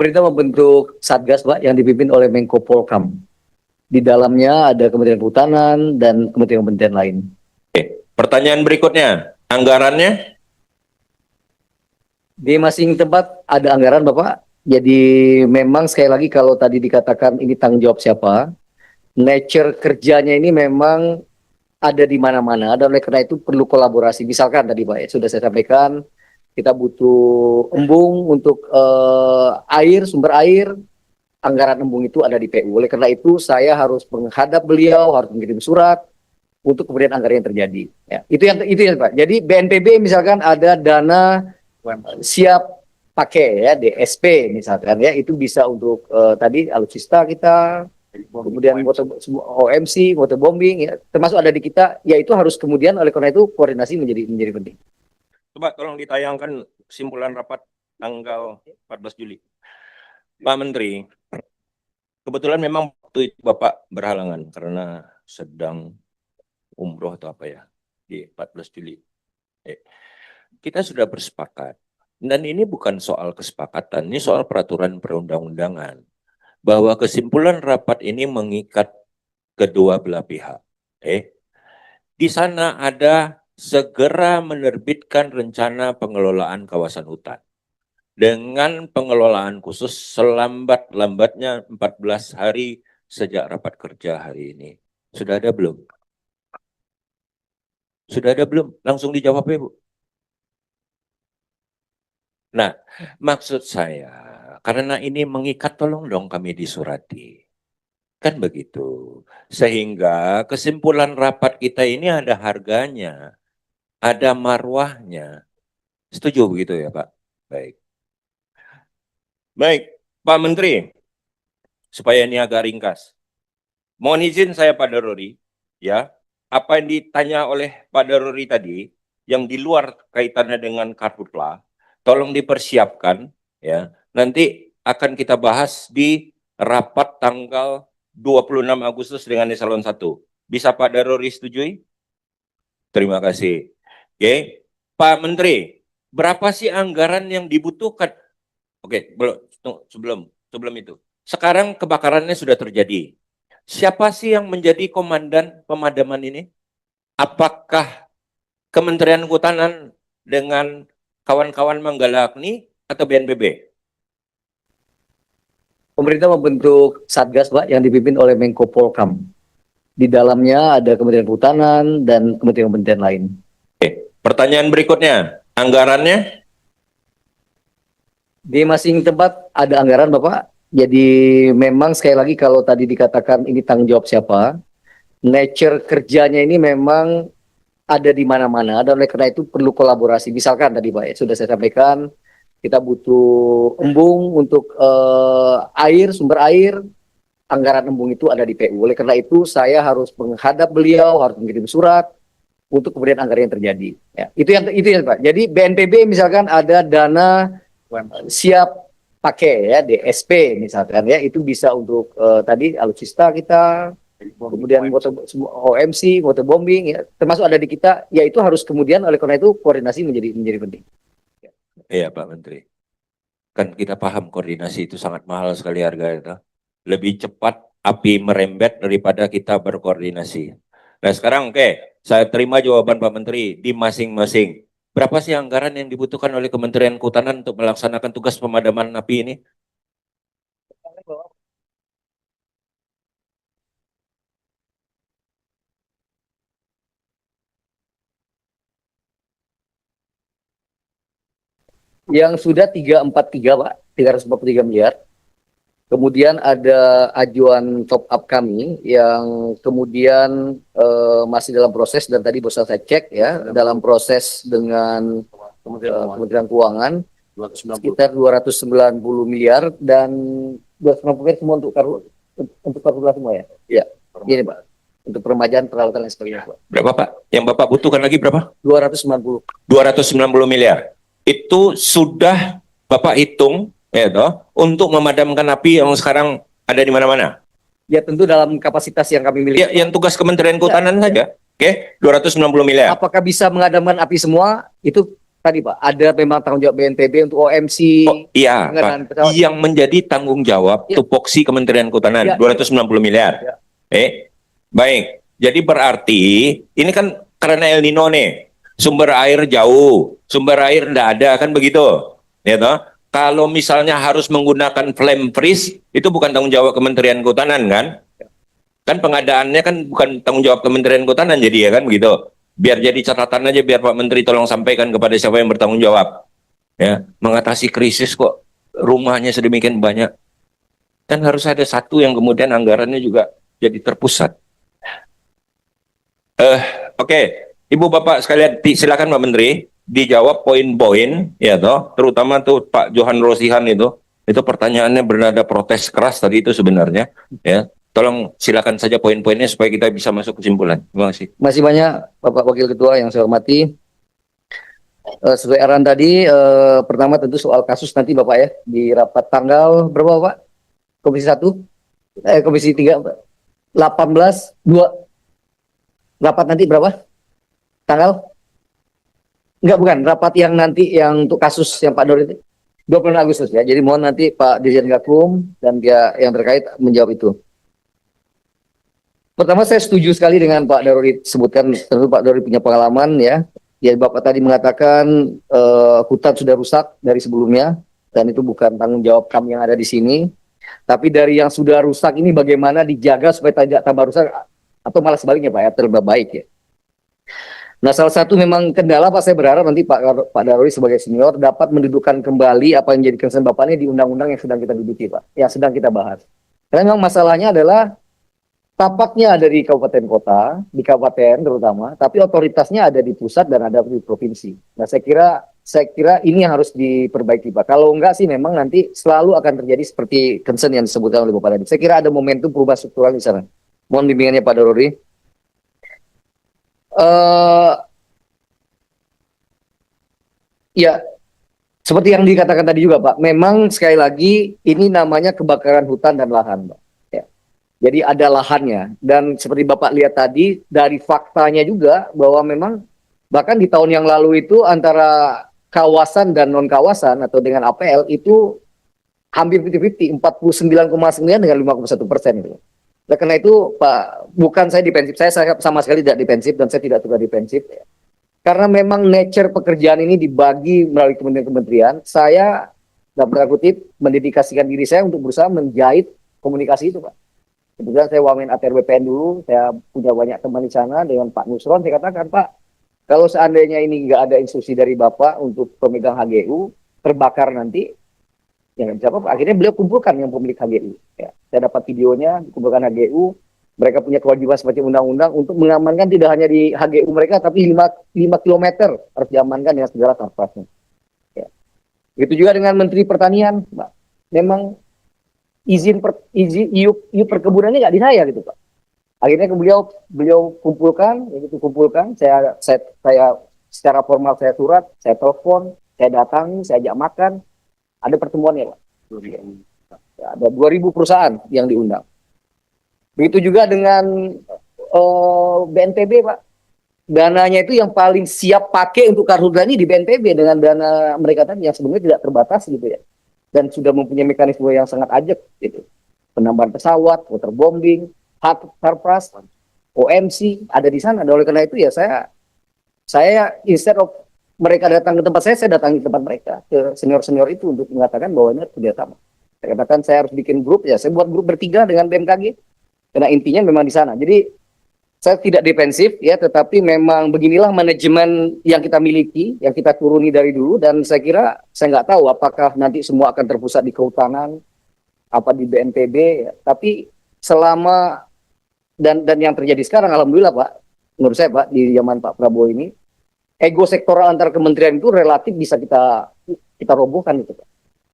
Pemerintah membentuk Satgas, Pak, yang dipimpin oleh Menko Polkam. Di dalamnya ada Kementerian Kehutanan dan kementerian-kementerian lain. Oke. Pertanyaan berikutnya, anggarannya? Di masing tempat ada anggaran, Bapak. Jadi memang sekali lagi kalau tadi dikatakan ini tanggung jawab siapa, nature kerjanya ini memang ada di mana-mana, dan oleh karena itu perlu kolaborasi. Misalkan tadi, Pak, ya, sudah saya sampaikan, kita butuh embung untuk air, sumber air, anggaran embung itu ada di PU. Oleh karena itu saya harus menghadap beliau, harus mengirim surat untuk kemudian anggaran yang terjadi. Ya, itu ya Pak. Jadi BNPB misalkan ada dana siap pakai ya, DSP misalkan ya, itu bisa untuk tadi alutsista kita, kemudian OMC, waterbombing ya, termasuk ada di kita, ya itu harus kemudian oleh karena itu koordinasi menjadi penting. Coba tolong ditayangkan kesimpulan rapat tanggal 14 Juli. Pak Menteri, kebetulan memang waktu itu Bapak berhalangan karena sedang umroh atau apa ya, di 14 Juli. Kita sudah bersepakat, dan ini bukan soal kesepakatan, ini soal peraturan perundang-undangan, bahwa kesimpulan rapat ini mengikat kedua belah pihak. Di sana ada segera menerbitkan rencana pengelolaan kawasan hutan dengan pengelolaan khusus selambat-lambatnya 14 hari sejak rapat kerja hari ini. Sudah ada belum? Sudah ada belum? Langsung dijawab ya, Bu. Nah, maksud saya, karena ini mengikat, tolong dong kami disurati. Kan begitu. Sehingga kesimpulan rapat kita ini ada harganya, ada marwahnya. Setuju begitu ya, Pak? Baik. Baik, Pak Menteri, supaya ini agak ringkas. Mohon izin saya Pak Daruri, ya, apa yang ditanya oleh Pak Daruri tadi, yang di luar kaitannya dengan Karhutla, tolong dipersiapkan, ya. Nanti akan kita bahas di rapat tanggal 26 Agustus dengan Eselon 1. Bisa Pak Daruri setujui? Terima kasih. Oke, Pak Menteri, berapa sih anggaran yang dibutuhkan? Oke, sebelum itu. Sekarang kebakarannya sudah terjadi. Siapa sih yang menjadi komandan pemadaman ini? Apakah Kementerian Kehutanan dengan kawan-kawan Manggala Agni atau BNPB? Pemerintah membentuk Satgas, Pak, yang dipimpin oleh Menko Polkam. Di dalamnya ada Kementerian Kehutanan dan kementerian-kementerian lain. Oke. Pertanyaan berikutnya, anggarannya? Di masing tempat ada anggaran, Bapak. Jadi memang sekali lagi kalau tadi dikatakan ini tanggung jawab siapa, nature kerjanya ini memang ada di mana-mana, dan oleh karena itu perlu kolaborasi. Misalkan tadi, Pak, ya, sudah saya sampaikan, kita butuh embung untuk air, sumber air, anggaran embung itu ada di PU. Oleh karena itu saya harus menghadap beliau, harus mengirim surat untuk kemudian anggaran yang terjadi. Ya, itu ya Pak. Jadi BNPB misalkan ada dana siap pakai ya, DSP misalkan ya, itu bisa untuk tadi alutsista kita, kemudian OMC, waterbombing ya, termasuk ada di kita, ya itu harus kemudian oleh karena itu koordinasi menjadi penting. Iya Pak Menteri. Kan kita paham koordinasi itu sangat mahal sekali harganya. Lebih cepat api merembet daripada kita berkoordinasi. Nah sekarang saya terima jawaban Pak Menteri di masing-masing. Berapa sih anggaran yang dibutuhkan oleh Kementerian Kehutanan untuk melaksanakan tugas pemadaman api ini? Yang sudah 343 Pak, 343 miliar. Kemudian ada ajuan top up kami yang kemudian masih dalam proses, dan tadi baru saya cek ya, dalam proses dengan Kementerian Keuangan sekitar 290 miliar, dan 290 miliar semua untuk karhutla semua ya. Ya, ini Pak. Untuk peremajaan peralatan dan sebagainya Pak. Berapa Pak? Yang Bapak butuhkan lagi berapa? 290. 290 miliar. Itu sudah Bapak hitung ya toh, untuk memadamkan api yang sekarang ada di mana-mana. Ya tentu dalam kapasitas yang kami miliki. Ya, yang tugas Kementerian Kehutanan saja. Oke, 290 miliar. Apakah bisa mengadamkan api semua? Itu tadi Pak, ada memang tanggung jawab BNPB untuk OMC, Oh iya, pengadaan Pak. pesawat. Yang menjadi tanggung jawab Ya. tupoksi Kementerian Kehutanan Ya. 290 miliar. Ya. Baik. Jadi berarti ini kan karena El Nino nih, sumber air jauh, sumber air enggak ada kan begitu, ya toh? Kalau misalnya harus menggunakan flame freeze, itu bukan tanggung jawab Kementerian Kehutanan kan? Kan pengadaannya kan bukan tanggung jawab Kementerian Kehutanan jadi ya kan begitu. Biar jadi catatan aja, biar Pak Menteri tolong sampaikan kepada siapa yang bertanggung jawab. Ya, mengatasi krisis kok rumahnya sedemikian banyak. Kan harus ada satu yang kemudian anggarannya juga jadi terpusat. Oke. Ibu Bapak sekalian silakan Pak Menteri dijawab poin-poin ya toh, terutama tuh Pak Johan Rosihan itu pertanyaannya bernada protes keras tadi itu sebenarnya ya. Tolong silakan saja poin-poinnya supaya kita bisa masuk kesimpulan. Terima kasih. Masih banyak Bapak Wakil Ketua yang saya hormati. Sesuai arahan tadi, pertama tentu soal kasus nanti Bapak ya, di rapat tanggal berapa Pak? Komisi 1? Komisi 3, 18, 2. Rapat nanti berapa? Tanggal? Enggak, bukan. Rapat yang nanti yang untuk kasus yang Pak Dor itu. 26 Agustus ya. Jadi mohon nanti Pak Dirjen Gakum dan dia yang terkait menjawab itu. Pertama saya setuju sekali dengan Pak Daruri sebutkan, tentu Pak Daruri punya pengalaman ya. Ya Bapak tadi mengatakan hutan sudah rusak dari sebelumnya dan itu bukan tanggung jawab kami yang ada di sini. Tapi dari yang sudah rusak ini bagaimana dijaga supaya tidak tambah rusak atau malah sebaliknya Pak ya, terlebih baik ya. Nah salah satu memang kendala Pak, saya berharap nanti Pak Daruri sebagai senior dapat mendudukkan kembali apa yang jadi concern Bapak ini di undang-undang yang sedang kita duduki Pak, yang sedang kita bahas. Karena memang masalahnya adalah tapaknya ada di kabupaten kota, di kabupaten terutama, tapi otoritasnya ada di pusat dan ada di provinsi. Nah, saya kira ini yang harus diperbaiki, Pak. Kalau enggak sih memang nanti selalu akan terjadi seperti concern yang disebutkan oleh Bapak tadi. Saya kira ada momentum perubahan struktural di sana. Mohon bimbingannya Pak Daruri. Ya, seperti yang dikatakan tadi juga, Pak. Memang sekali lagi ini namanya kebakaran hutan dan lahan, Pak. Jadi ada lahannya, dan seperti Bapak lihat tadi dari faktanya juga bahwa memang bahkan di tahun yang lalu itu antara kawasan dan non kawasan atau dengan APL itu hampir 50-50, 49,9 dengan 5,1% gitu. Nah, karena itu Pak, bukan saya defensif, saya sama sekali tidak defensif dan saya tidak suka defensif. Karena memang nature pekerjaan ini dibagi melalui kementerian-kementerian, saya dalam tanda kutip mendedikasikan diri saya untuk berusaha menjahit komunikasi itu Pak. Kemudian saya wamen ATR BPN dulu, saya punya banyak teman di sana dengan Pak Nusron, saya katakan Pak, kalau seandainya ini nggak ada instruksi dari Bapak untuk pemegang HGU, terbakar nanti, ya nggak bisa apa-apa. Akhirnya beliau kumpulkan yang pemilik HGU. Ya, saya dapat videonya, kumpulkan HGU, mereka punya kewajiban seperti undang-undang untuk mengamankan tidak hanya di HGU mereka, tapi 5 kilometer harus diamankan dengan segala sarpasnya. Ya. Begitu juga dengan Menteri Pertanian, Pak. Memang izin iup perkebunannya nggak di saya gitu Pak. Akhirnya beliau kumpulkan, saya secara formal saya surat, saya telepon, saya datangi, saya ajak makan, ada pertemuannya Pak. Ada 2.000 perusahaan yang diundang. Begitu juga dengan BNPB Pak. Dananya itu yang paling siap pakai untuk karhutla ini di BNPB dengan dana mereka tadi yang sebenarnya tidak terbatas gitu ya. Dan sudah mempunyai mekanisme yang sangat ajak gitu. Penambahan pesawat, waterbombing, harpras, OMC ada di sana. Dan oleh karena itu ya saya instead of mereka datang ke tempat saya datang ke tempat mereka, ke senior-senior itu untuk mengatakan bahwa ini kerjasama. Saya katakan saya harus bikin grup ya, saya buat grup bertiga dengan BMKG. Karena intinya memang di sana. Jadi saya tidak defensif ya, tetapi memang beginilah manajemen yang kita miliki, yang kita turuni dari dulu, dan saya kira saya nggak tahu apakah nanti semua akan terpusat di kehutanan, apa di BNPB, ya. Tapi selama dan yang terjadi sekarang, alhamdulillah Pak, menurut saya Pak di zaman Pak Prabowo ini, ego sektoral antar kementerian itu relatif bisa kita robohkan itu Pak.